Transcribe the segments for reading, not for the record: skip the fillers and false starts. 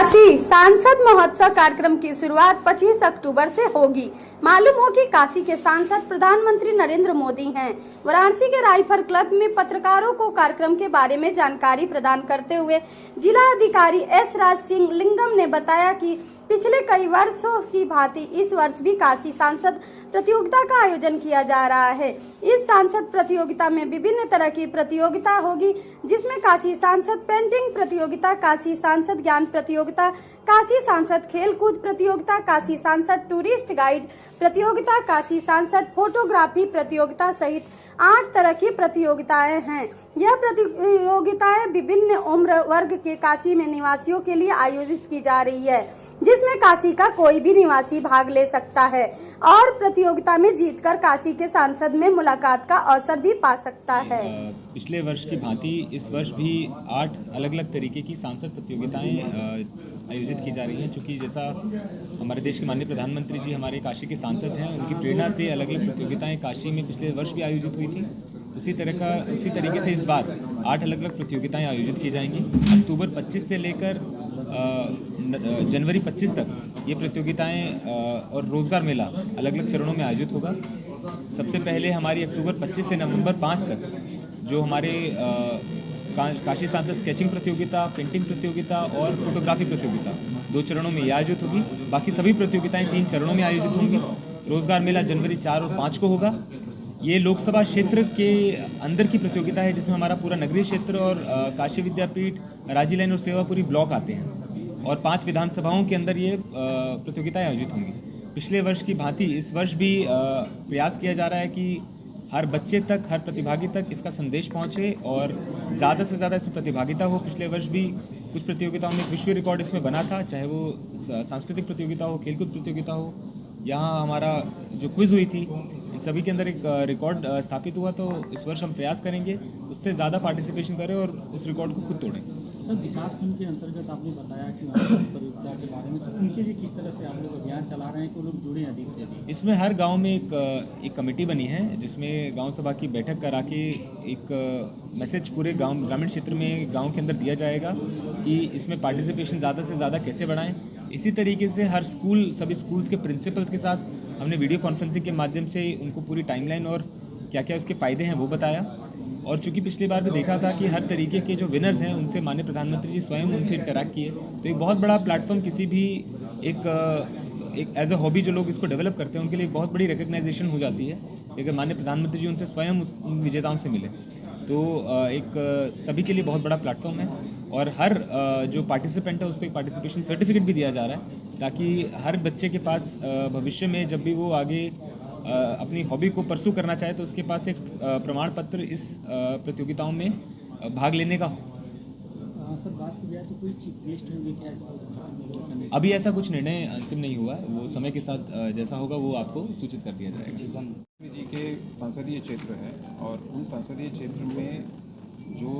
काशी सांसद महोत्सव कार्यक्रम की शुरुआत 25 अक्टूबर से होगी। मालूम हो कि काशी के सांसद प्रधानमंत्री नरेंद्र मोदी हैं। वाराणसी के राइफल क्लब में पत्रकारों को कार्यक्रम के बारे में जानकारी प्रदान करते हुए जिला अधिकारी एस राज सिंह लिंगम ने बताया कि पिछले कई वर्षों की भांति इस वर्ष भी काशी सांसद प्रतियोगिता का आयोजन किया जा रहा है। इस सांसद प्रतियोगिता में विभिन्न तरह की प्रतियोगिता होगी, जिसमें काशी सांसद पेंटिंग प्रतियोगिता, काशी सांसद ज्ञान प्रतियोगिता, काशी सांसद खेलकूद प्रतियोगिता, काशी सांसद टूरिस्ट गाइड प्रतियोगिता, काशी सांसद फोटोग्राफी प्रतियोगिता सहित 8 तरह की प्रतियोगिताएं हैं। यह प्रतियोगिताएं विभिन्न उम्र वर्ग के काशी में निवासियों के लिए आयोजित की जा रही है, जिसमें काशी का कोई भी निवासी भाग ले सकता है और प्रतियोगिता में जीतकर काशी के सांसद में मुलाकात का अवसर भी पा सकता है। पिछले वर्ष की भांति इस वर्ष भी 8 अलग अलग तरीके की सांसद प्रतियोगिताएं आयोजित की जा रही हैं। चूँकि जैसा हमारे देश के माननीय प्रधानमंत्री जी हमारे काशी के सांसद हैं, उनकी प्रेरणा से अलग अलग प्रतियोगिताएं काशी में पिछले वर्ष भी आयोजित हुई थी। उसी तरीके से इस बार 8 अलग अलग प्रतियोगिताएं आयोजित की जाएंगी। अक्टूबर 25 से लेकर जनवरी 25 तक ये प्रतियोगिताएं और रोजगार मेला अलग अलग चरणों में आयोजित होगा। सबसे पहले हमारी अक्टूबर 25 से नवंबर 5 तक जो हमारे काशी सांसद स्केचिंग प्रतियोगिता, पेंटिंग प्रतियोगिता और फोटोग्राफी प्रतियोगिता 2 चरणों में ये आयोजित होगी। बाकी सभी प्रतियोगिताएं 3 चरणों में आयोजित होंगी। रोजगार मेला जनवरी 4 और 5 को होगा। ये लोकसभा क्षेत्र के अंदर की प्रतियोगिता है, जिसमें हमारा पूरा नगरीय क्षेत्र और काशी विद्यापीठ, राजी लाइन और सेवापुरी ब्लॉक आते हैं और 5 विधानसभाओं के अंदर ये प्रतियोगिताएं आयोजित होंगी। पिछले वर्ष की भांति इस वर्ष भी प्रयास किया जा रहा है कि हर बच्चे तक, हर प्रतिभागी तक इसका संदेश पहुंचे और ज़्यादा से ज़्यादा इसमें प्रतिभागिता हो। पिछले वर्ष भी कुछ प्रतियोगिताओं में विश्व रिकॉर्ड इसमें बना था, चाहे वो सांस्कृतिक प्रतियोगिता हो, खेलकूद प्रतियोगिता हो, यहाँ हमारा जो क्विज़ हुई थी, सभी के अंदर एक रिकॉर्ड स्थापित हुआ। तो इस वर्ष हम प्रयास करेंगे उससे ज़्यादा पार्टिसिपेशन करें और उस रिकॉर्ड को खुद तोड़ें। सर, विकास खंड के अंतर्गत आपने बताया कि प्रतियोगिता के बारे में, तो उनके लिए किस तरह से आप लोग अभियान चला रहे हैं कि लोग जुड़े अधिक से अधिक? इसमें हर गांव में एक कमेटी बनी है, जिसमें गांव सभा की बैठक करा के एक मैसेज पूरे गांव, ग्रामीण क्षेत्र में गांव के अंदर दिया जाएगा कि इसमें पार्टिसिपेशन ज़्यादा से ज़्यादा कैसे बढ़ाएं। इसी तरीके से हर स्कूल, सभी स्कूल्स के प्रिंसिपल्स के साथ हमने वीडियो कॉन्फ्रेंसिंग के माध्यम से उनको पूरी टाइमलाइन और क्या क्या उसके फ़ायदे हैं वो बताया। और चूंकि पिछली बार भी देखा था कि हर तरीके के जो विनर्स हैं उनसे माननीय प्रधानमंत्री जी स्वयं उनसे इंटरैक्ट किए, तो एक बहुत बड़ा प्लेटफॉर्म किसी भी एक एज अ हॉबी जो लोग इसको डेवलप करते हैं उनके लिए एक बहुत बड़ी रिकग्नाइजेशन हो जाती है। अगर माननीय प्रधानमंत्री जी उनसे स्वयं उन विजेताओं से मिले तो एक सभी के लिए बहुत बड़ा प्लेटफॉर्म है। और हर जो पार्टिसिपेंट है उसको एक पार्टिसिपेशन सर्टिफिकेट भी दिया जा रहा है, ताकि हर बच्चे के पास भविष्य में जब भी वो आगे अपनी हॉबी को परसू करना चाहे तो उसके पास एक प्रमाण पत्र इस प्रतियोगिताओं में भाग लेने का हो। सर, बात की जाए तो कोई चीफ गेस्ट होंगे क्या? अभी ऐसा कुछ निर्णय अंतिम नहीं हुआ है, वो समय के साथ जैसा होगा वो आपको सूचित कर दिया जाएगा। जी के संसदीय क्षेत्र है और उन संसदीय क्षेत्र में जो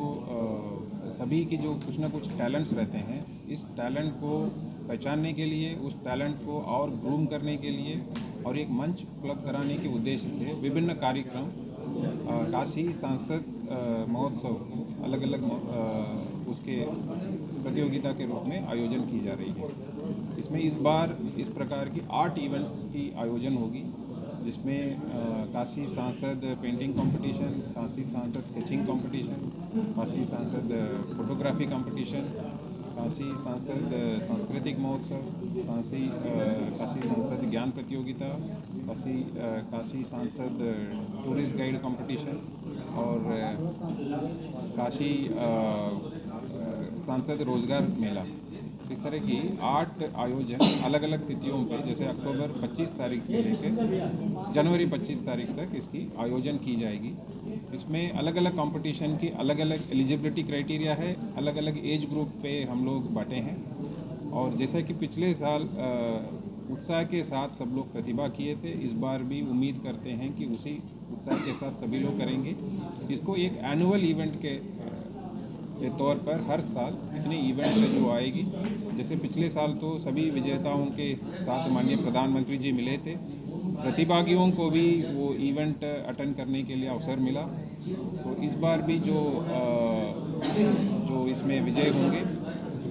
सभी की जो कुछ ना कुछ टैलेंट्स रहते हैं, इस टैलेंट को पहचानने के लिए, उस टैलेंट को और ग्रूम करने के लिए और एक मंच उपलब्ध कराने के उद्देश्य से विभिन्न कार्यक्रम काशी सांसद महोत्सव अलग अलग उसके प्रतियोगिता के रूप में आयोजन की जा रही है। इसमें इस बार इस प्रकार की 8 इवेंट्स की आयोजन होगी, जिसमें काशी सांसद पेंटिंग कंपटीशन, काशी सांसद स्केचिंग कंपटीशन, काशी सांसद फोटोग्राफी कंपटीशन, काशी सांसद सांस्कृतिक महोत्सव, काशी सांसद ज्ञान प्रतियोगिता, काशी सांसद टूरिस्ट गाइड कंपटीशन और काशी सांसद रोजगार मेला। इस तरह की 8 आयोजन अलग अलग तिथियों पे, जैसे अक्टूबर 25 तारीख से लेकर जनवरी 25 तारीख तक इसकी आयोजन की जाएगी। इसमें अलग अलग कंपटीशन की अलग अलग एलिजिबिलिटी क्राइटेरिया है, अलग अलग एज ग्रुप पे हम लोग बांटे हैं। और जैसा कि पिछले साल उत्साह के साथ सब लोग प्रतिभा किए थे, इस बार भी उम्मीद करते हैं कि उसी उत्साह के साथ सभी लोग करेंगे। इसको एक एनुअल इवेंट के तौर पर हर साल इतने इवेंट जो आएगी, जैसे पिछले साल तो सभी विजेताओं के साथ माननीय प्रधानमंत्री जी मिले थे, प्रतिभागियों को भी वो इवेंट अटेंड करने के लिए अवसर मिला। तो इस बार भी जो इसमें विजय होंगे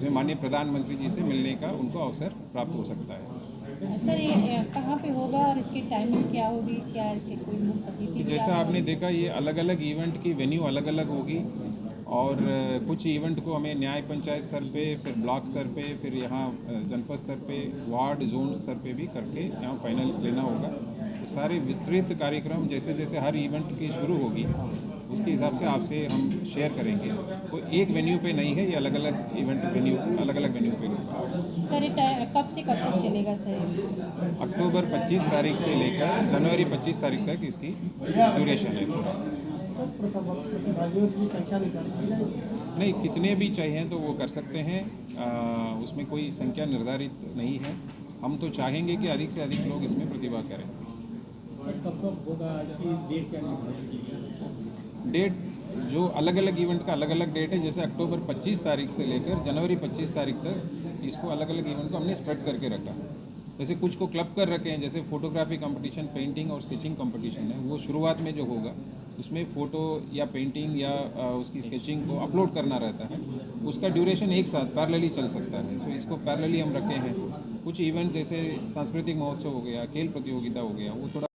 इसमें माननीय प्रधानमंत्री जी से मिलने का उनको अवसर प्राप्त हो सकता है। सर ये कहाँ पे होगा और इसकी टाइमिंग क्या होगी, क्या इसके कोई मुख्य अतिथि? जैसा आपने देखा ये अलग अलग इवेंट की वेन्यू अलग अलग होगी और कुछ इवेंट को हमें न्याय पंचायत स्तर पे, फिर ब्लॉक स्तर पे, फिर यहाँ जनपद स्तर पे, वार्ड जोन स्तर पे भी करके यहाँ फाइनल लेना होगा। तो सारे विस्तृत कार्यक्रम जैसे जैसे हर इवेंट की शुरू होगी उसके हिसाब से आपसे हम शेयर करेंगे। कोई एक वेन्यू पे नहीं है, ये अलग अलग इवेंट वेन्यू अलग अलग वेन्यू पे होगा। सर ये कब से कब तक चलेगा सर? अक्टूबर 25 तारीख से लेकर जनवरी 25 तारीख तक इसकी ड्यूरेशन है पूरा। नहीं, कितने भी चाहिए तो वो कर सकते हैं, उसमें कोई संख्या निर्धारित नहीं है। हम तो चाहेंगे कि अधिक से अधिक लोग इसमें प्रतिभाग करें। कब होगा, इसकी डेट क्या निर्धारित? डेट जो अलग अलग इवेंट का अलग अलग डेट है, जैसे अक्टूबर 25 तारीख से लेकर जनवरी 25 तारीख तक इसको अलग अलग इवेंट को हमने स्प्रेड करके रखा। जैसे कुछ को क्लब कर रखे हैं, जैसे फोटोग्राफी कंपटीशन, पेंटिंग और स्केचिंग कंपटीशन है, वो शुरुआत में जो होगा उसमें फ़ोटो या पेंटिंग या उसकी स्केचिंग को अपलोड करना रहता है। उसका ड्यूरेशन एक साथ पैरेलली चल सकता है, तो इसको पैरेलली हम रखे हैं। कुछ इवेंट जैसे सांस्कृतिक महोत्सव हो गया, खेल प्रतियोगिता हो गया, वो थोड़ा